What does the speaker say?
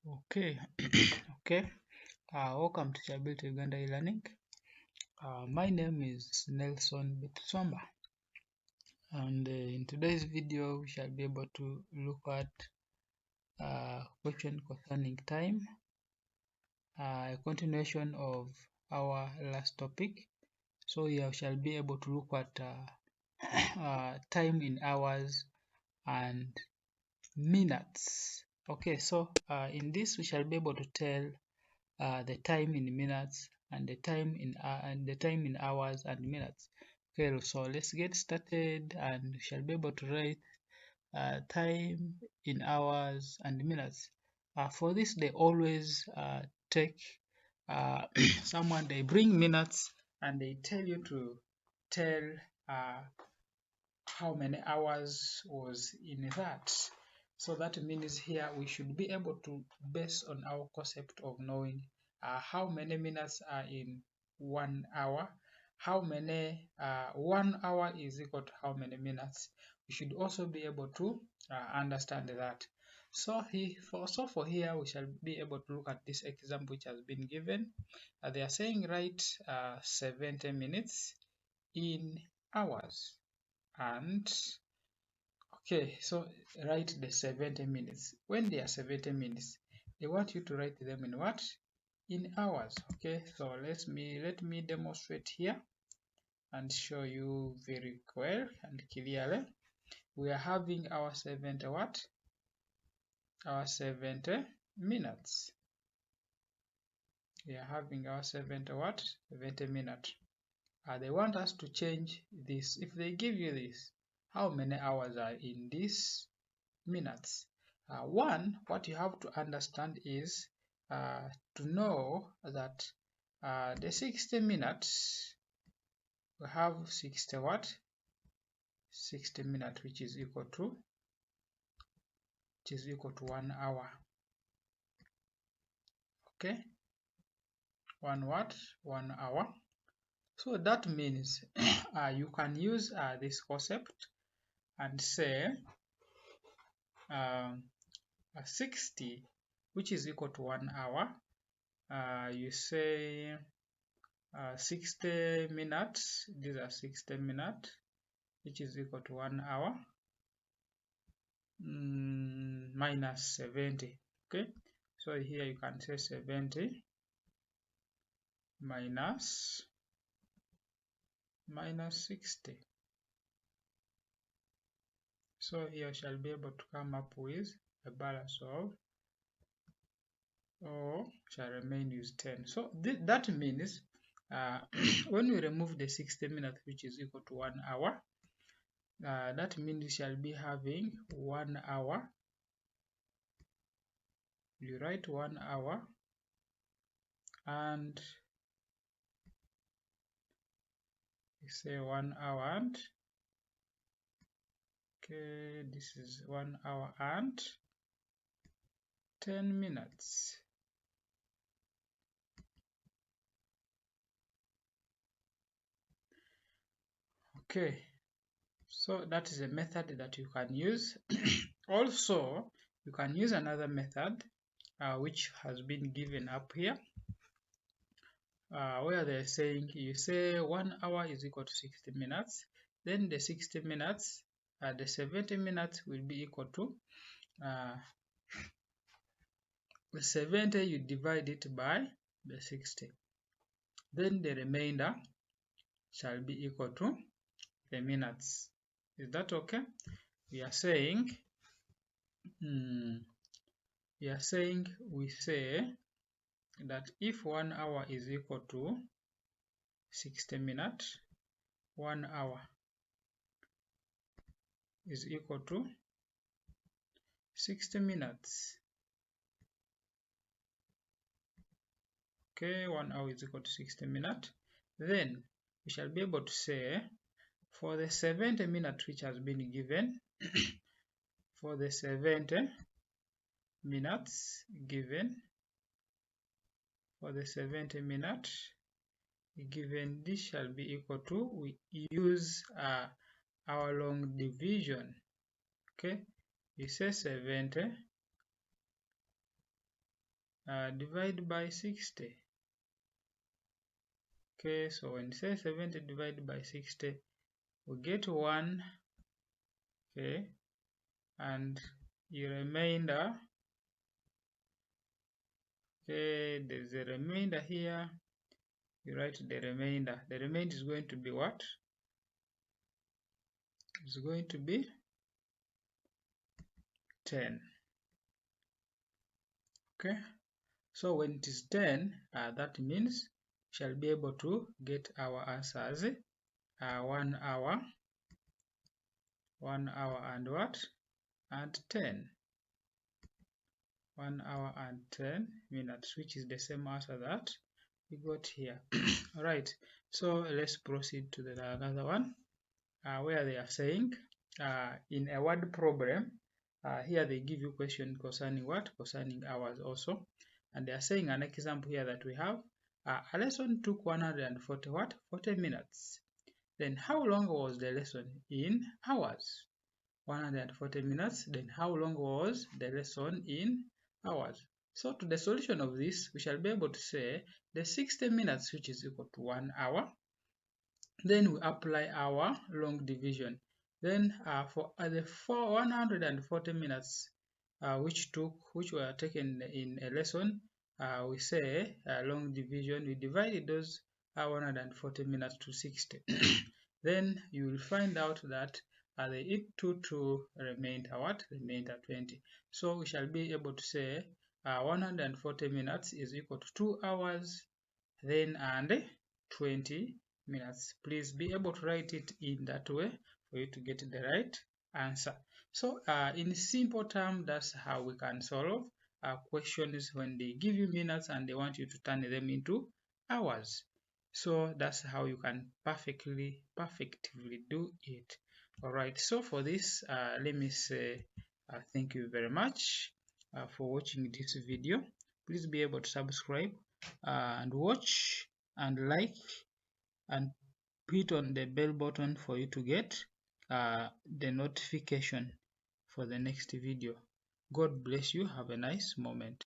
Okay, okay. Welcome to Chability Uganda e-learning. My name is Nelson Bitswamba, and in today's video we shall be able to look at question concerning time, a continuation of our last topic. So here we shall be able to look at time in hours and minutes. Okay, so in this we shall be able to tell the time in minutes and the time in hours and minutes. Okay, so let's get started, and we shall be able to write time in hours and minutes. For this, they always take someone, they bring minutes and they tell you to tell uh, how many hours was in that. So that means here we should be able to, based on our concept of knowing how many minutes are in 1 hour, how many 1 hour is equal to how many minutes. We should also be able to understand that. So for here we shall be able to look at this example which has been given. They are saying write 70 minutes in hours, and okay, so write the 70 minutes. When they are 70 minutes, they want you to write them in what? In hours. Okay, so let me demonstrate here and show you very well and clearly. We are having our 70 what? Our 70 minutes. We are having our 70 what? 70 minutes. They want us to change this. If they give you this, how many hours are in this minutes? One, what you have to understand is to know that the 60 minutes, we have 60 what? 60 minutes, which is equal to 1 hour. Okay, 1 what? 1 hour. So that means you can use this concept and say 60, which is equal to 1 hour. You say 60 minutes, these are 60 minutes, which is equal to 1 hour minus 70. Okay, so here you can say 70 minus 60. So here you shall be able to come up with a balance of, or shall remain is 10. So that means when we remove the 60 minutes, which is equal to 1 hour, that means we shall be having 1 hour. You write 1 hour and you say 1 hour and, okay, this is 1 hour and 10 minutes. Okay, so that is a method that you can use. Also, you can use another method which has been given up here, where they're saying you say 1 hour is equal to 60 minutes, then the 60 minutes, the 70 minutes will be equal to the 70, you divide it by the 60, then the remainder shall be equal to the minutes. Is that okay? We are saying we say that if 1 hour is equal to 60 minutes, 1 hour is equal to 60 minutes. Okay, 1 hour is equal to 60 minutes. Then we shall be able to say for the 70 minutes which has been given, for the 70 minutes given, for the 70 minutes given, this shall be equal to, we use our long division. Okay, we say 70 divide by 60. Okay, so when you say 70 divided by 60, we get 1, okay, and your remainder, okay, there's a remainder here, you write the remainder. The remainder is going to be what? It's going to be 10. Okay, so when it is 10, that means we shall be able to get our answers 1 hour, 1 hour and what? And 10. 1 hour and 10 minutes, which is the same answer that we got here. Alright, so let's proceed to the another one, where they are saying in a word problem, here they give you question concerning what? Concerning hours also. And they are saying an example here that we have, a lesson took 140 what? 40 minutes. Then how long was the lesson in hours? 140 minutes. Then how long was the lesson in hours? So to the solution of this, we shall be able to say the 60 minutes, which is equal to 1 hour. Then we apply our long division. Then for the 140 minutes, which were taken in a lesson, we say long division. We divided those 140 minutes to 60. Then you will find out that the eat 2 remainder what? Remainder 20. So we shall be able to say 140 minutes is equal to 2 hours then and 20 minutes. Please be able to write it in that way for you to get the right answer. So in simple terms, that's how we can solve questions when they give you minutes and they want you to turn them into hours. So that's how you can perfectly do it. Alright, so for this, let me say thank you very much for watching this video. Please be able to subscribe and watch and like and hit on the bell button for you to get the notification for the next video. God bless you. Have a nice moment.